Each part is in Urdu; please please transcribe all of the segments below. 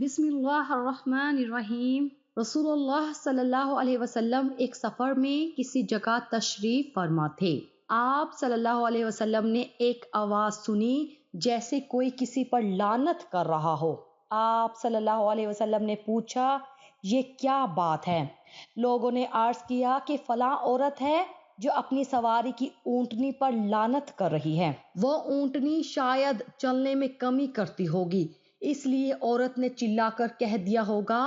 بسم اللہ الرحمن الرحیم۔ رسول اللہ صلی اللہ علیہ وسلم ایک سفر میں کسی جگہ تشریف فرما تھے۔ آپ صلی اللہ علیہ وسلم نے ایک آواز سنی جیسے کوئی کسی پر لعنت کر رہا ہو۔ آپ صلی اللہ علیہ وسلم نے پوچھا، یہ کیا بات ہے؟ لوگوں نے عرض کیا کہ فلاں عورت ہے جو اپنی سواری کی اونٹنی پر لعنت کر رہی ہے۔ وہ اونٹنی شاید چلنے میں کمی کرتی ہوگی، اس لیے عورت نے چلا کر کہہ دیا ہوگا،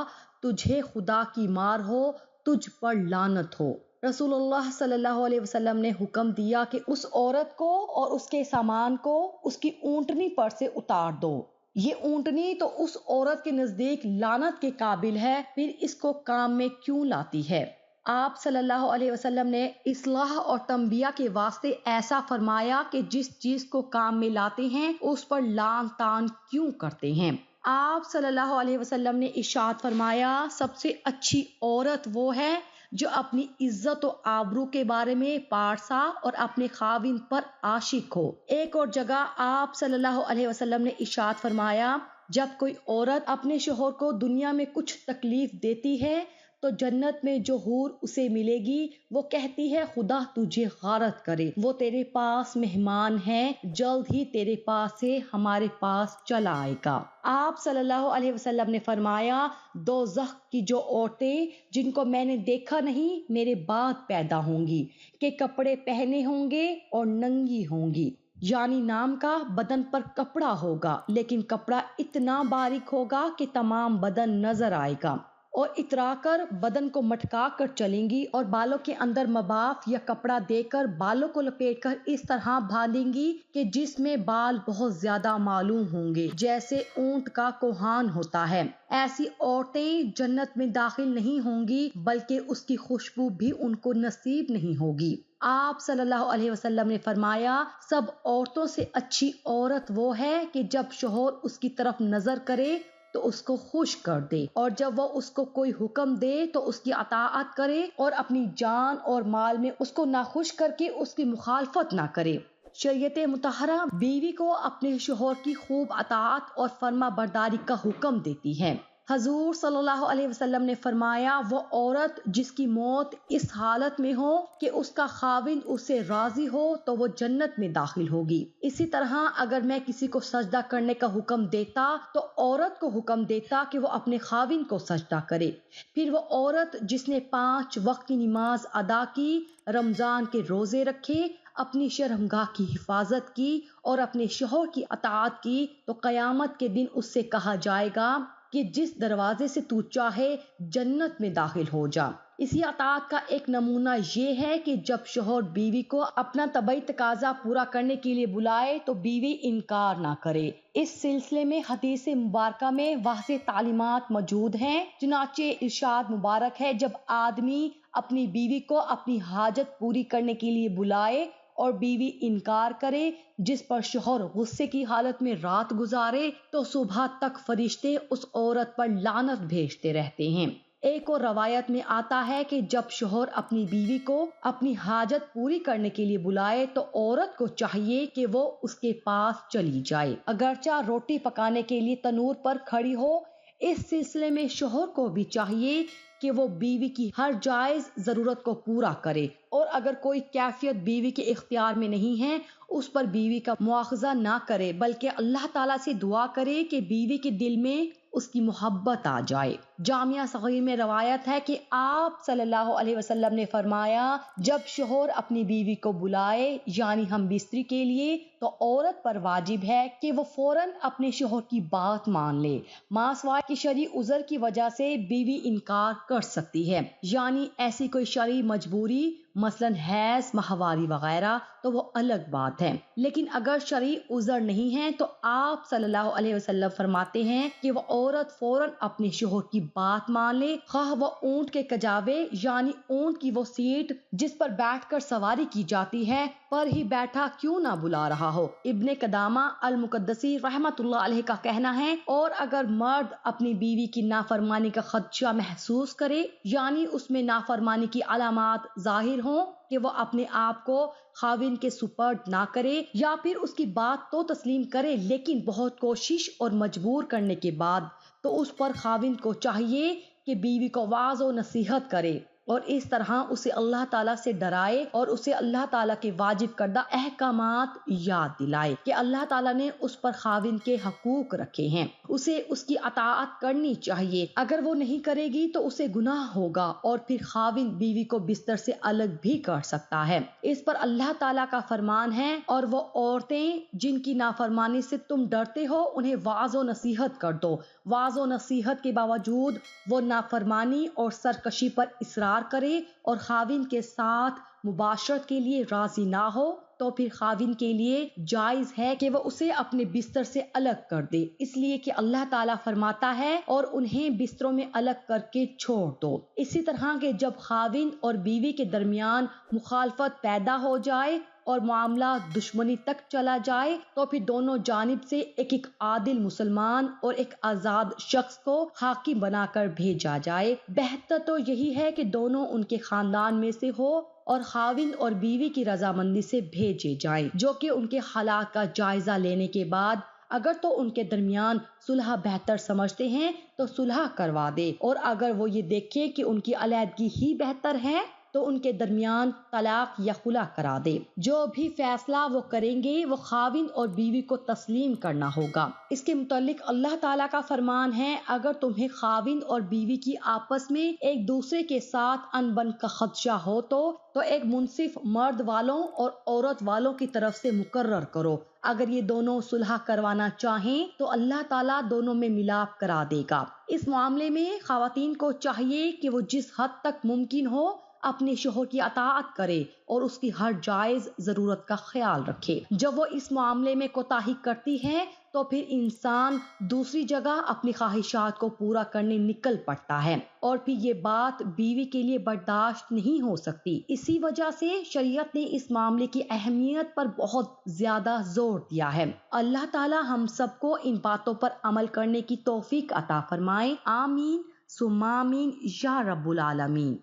تجھے خدا کی مار ہو، تجھ پر لعنت ہو۔ رسول اللہ صلی اللہ علیہ وسلم نے حکم دیا کہ اس عورت کو اور اس کے سامان کو اس کی اونٹنی پر سے اتار دو۔ یہ اونٹنی تو اس عورت کے نزدیک لعنت کے قابل ہے، پھر اس کو کام میں کیوں لاتی ہے؟ آپ صلی اللہ علیہ وسلم نے اصلاح اور تنبیہ کے واسطے ایسا فرمایا کہ جس چیز کو کام میں لاتے ہیں اس پر لعن طعن کیوں کرتے ہیں؟ آپ صلی اللہ علیہ وسلم نے ارشاد فرمایا، سب سے اچھی عورت وہ ہے جو اپنی عزت و آبرو کے بارے میں پارسا اور اپنے خاوند پر عاشق ہو۔ ایک اور جگہ آپ صلی اللہ علیہ وسلم نے ارشاد فرمایا، جب کوئی عورت اپنے شوہر کو دنیا میں کچھ تکلیف دیتی ہے تو جنت میں جو حور اسے ملے گی وہ کہتی ہے، خدا تجھے غارت کرے، وہ تیرے پاس مہمان ہے، جلد ہی تیرے پاس سے ہمارے پاس چلا آئے گا۔ آپ صلی اللہ علیہ وسلم نے فرمایا، دوزخ کی جو عورتیں جن کو میں نے دیکھا نہیں میرے بعد پیدا ہوں گی کہ کپڑے پہنے ہوں گے اور ننگی ہوں گی، یعنی نام کا بدن پر کپڑا ہوگا لیکن کپڑا اتنا باریک ہوگا کہ تمام بدن نظر آئے گا، اور اترا کر بدن کو مٹکا کر چلیں گی اور بالوں کے اندر مباف یا کپڑا دے کر بالوں کو لپیٹ کر اس طرح باندھیں گی کہ جس میں بال بہت زیادہ معلوم ہوں گے، جیسے اونٹ کا کوہان ہوتا ہے۔ ایسی عورتیں جنت میں داخل نہیں ہوں گی بلکہ اس کی خوشبو بھی ان کو نصیب نہیں ہوگی۔ آپ صلی اللہ علیہ وسلم نے فرمایا، سب عورتوں سے اچھی عورت وہ ہے کہ جب شوہر اس کی طرف نظر کرے تو اس کو خوش کر دے، اور جب وہ اس کو کوئی حکم دے تو اس کی اطاعت کرے اور اپنی جان اور مال میں اس کو ناخوش کر کے اس کی مخالفت نہ کرے۔ شریعت مطہرہ بیوی کو اپنے شوہر کی خوب اطاعت اور فرما برداری کا حکم دیتی ہے۔ حضور صلی اللہ علیہ وسلم نے فرمایا، وہ عورت جس کی موت اس حالت میں ہو کہ اس کا خاوند اس سے راضی ہو تو وہ جنت میں داخل ہوگی۔ اسی طرح اگر میں کسی کو سجدہ کرنے کا حکم دیتا تو عورت کو حکم دیتا کہ وہ اپنے خاوند کو سجدہ کرے۔ پھر وہ عورت جس نے 5 وقت کی نماز ادا کی، رمضان کے روزے رکھے، اپنی شرمگاہ کی حفاظت کی اور اپنے شوہر کی اطاعت کی تو قیامت کے دن اس سے کہا جائے گا کہ جس دروازے سے تو چاہے جنت میں داخل ہو جا۔ اسی اطاعت کا ایک نمونہ یہ ہے کہ جب شوہر بیوی کو اپنا طبعی تقاضا پورا کرنے کے لیے بلائے تو بیوی انکار نہ کرے۔ اس سلسلے میں حدیث مبارکہ میں واضح تعلیمات موجود ہیں، چنانچہ ارشاد مبارک ہے، جب آدمی اپنی بیوی کو اپنی حاجت پوری کرنے کے لیے بلائے اور بیوی انکار کرے، جس پر شوہر غصے کی حالت میں رات گزارے تو صبح تک فرشتے اس عورت پر لعنت بھیجتے رہتے ہیں۔ ایک اور روایت میں آتا ہے کہ جب شوہر اپنی بیوی کو اپنی حاجت پوری کرنے کے لیے بلائے تو عورت کو چاہیے کہ وہ اس کے پاس چلی جائے، اگرچہ روٹی پکانے کے لیے تنور پر کھڑی ہو۔ اس سلسلے میں شوہر کو بھی چاہیے کہ وہ بیوی کی ہر جائز ضرورت کو پورا کرے، اور اگر کوئی کیفیت بیوی کے اختیار میں نہیں ہے اس پر بیوی کا مواخذہ نہ کرے بلکہ اللہ تعالیٰ سے دعا کرے کہ بیوی کے دل میں اس کی محبت آ جائے۔ جامعہ صغیر میں روایت ہے کہ آپ صلی اللہ علیہ وسلم نے فرمایا، جب شوہر اپنی بیوی کو بلائے یعنی ہم بستری کے لیے تو عورت پر واجب ہے کہ وہ فوراً اپنے شوہر کی بات مان لے، ماں سوائے کی شرعی عذر کی وجہ سے بیوی انکار کر سکتی ہے، یعنی ایسی کوئی شرعی مجبوری مثلاً حیض، ماہواری وغیرہ تو وہ الگ بات ہے، لیکن اگر شرعی عذر نہیں ہے تو آپ صلی اللہ علیہ وسلم فرماتے ہیں کہ وہ عورت فوراً اپنے شوہر کی بات مان لے، خواہ وہ اونٹ کے کجاوے یعنی اونٹ کی وہ سیٹ جس پر بیٹھ کر سواری کی جاتی ہے پر ہی بیٹھا کیوں نہ بلا رہا ہو۔ ابن قدامہ المقدسی رحمۃ اللہ علیہ کا کہنا ہے، اور اگر مرد اپنی بیوی کی نافرمانی کا خدشہ محسوس کرے یعنی اس میں نافرمانی کی علامات ظاہر ہوں کہ وہ اپنے آپ کو خاوند کے سپرد نہ کرے یا پھر اس کی بات تو تسلیم کرے لیکن بہت کوشش اور مجبور کرنے کے بعد، تو اس پر خاوند کو چاہیے کہ بیوی کو واعظ و نصیحت کرے اور اس طرح اسے اللہ تعالیٰ سے ڈرائے اور اسے اللہ تعالیٰ کے واجب کردہ احکامات یاد دلائے کہ اللہ تعالیٰ نے اس پر خاوند کے حقوق رکھے ہیں، اسے اس کی اطاعت کرنی چاہیے۔ اگر وہ نہیں کرے گی تو اسے گناہ ہوگا اور پھر خاوند بیوی کو بستر سے الگ بھی کر سکتا ہے۔ اس پر اللہ تعالیٰ کا فرمان ہے، اور وہ عورتیں جن کی نافرمانی سے تم ڈرتے ہو انہیں واعظ و نصیحت کر دو۔ واعظ و نصیحت کے باوجود وہ نافرمانی اور سرکشی پر اصرار کرے اور خاوند کے ساتھ مباشرت کے لیے راضی نہ ہو تو پھر خاوند کے لیے جائز ہے کہ وہ اسے اپنے بستر سے الگ کر دے، اس لیے کہ اللہ تعالیٰ فرماتا ہے اور انہیں بستروں میں الگ کر کے چھوڑ دو۔ اسی طرح کہ جب خاوند اور بیوی کے درمیان مخالفت پیدا ہو جائے اور معاملہ دشمنی تک چلا جائے تو پھر دونوں جانب سے ایک عادل مسلمان اور ایک آزاد شخص کو حاکم بنا کر بھیجا جائے۔ بہتر تو یہی ہے کہ دونوں ان کے خاندان میں سے ہو اور خاوند اور بیوی کی رضامندی سے بھیجے جائیں، جو کہ ان کے حالات کا جائزہ لینے کے بعد اگر تو ان کے درمیان صلح بہتر سمجھتے ہیں تو صلح کروا دے، اور اگر وہ یہ دیکھیں کہ ان کی علیحدگی ہی بہتر ہے تو ان کے درمیان طلاق یا خلع کرا دے۔ جو بھی فیصلہ وہ کریں گے وہ خاوند اور بیوی کو تسلیم کرنا ہوگا۔ اس کے متعلق اللہ تعالیٰ کا فرمان ہے، اگر تمہیں خاوند اور بیوی کی آپس میں ایک دوسرے کے ساتھ انبن کا خدشہ ہو تو ایک منصف مرد والوں اور عورت والوں کی طرف سے مقرر کرو۔ اگر یہ دونوں صلح کروانا چاہیں تو اللہ تعالیٰ دونوں میں ملاپ کرا دے گا۔ اس معاملے میں خواتین کو چاہیے کہ وہ جس حد تک ممکن ہو اپنے شوہر کی اطاعت کرے اور اس کی ہر جائز ضرورت کا خیال رکھے۔ جب وہ اس معاملے میں کوتاہی کرتی ہیں تو پھر انسان دوسری جگہ اپنی خواہشات کو پورا کرنے نکل پڑتا ہے، اور پھر یہ بات بیوی کے لیے برداشت نہیں ہو سکتی۔ اسی وجہ سے شریعت نے اس معاملے کی اہمیت پر بہت زیادہ زور دیا ہے۔ اللہ تعالی ہم سب کو ان باتوں پر عمل کرنے کی توفیق عطا فرمائے۔ آمین ثم آمین یا رب العالمین۔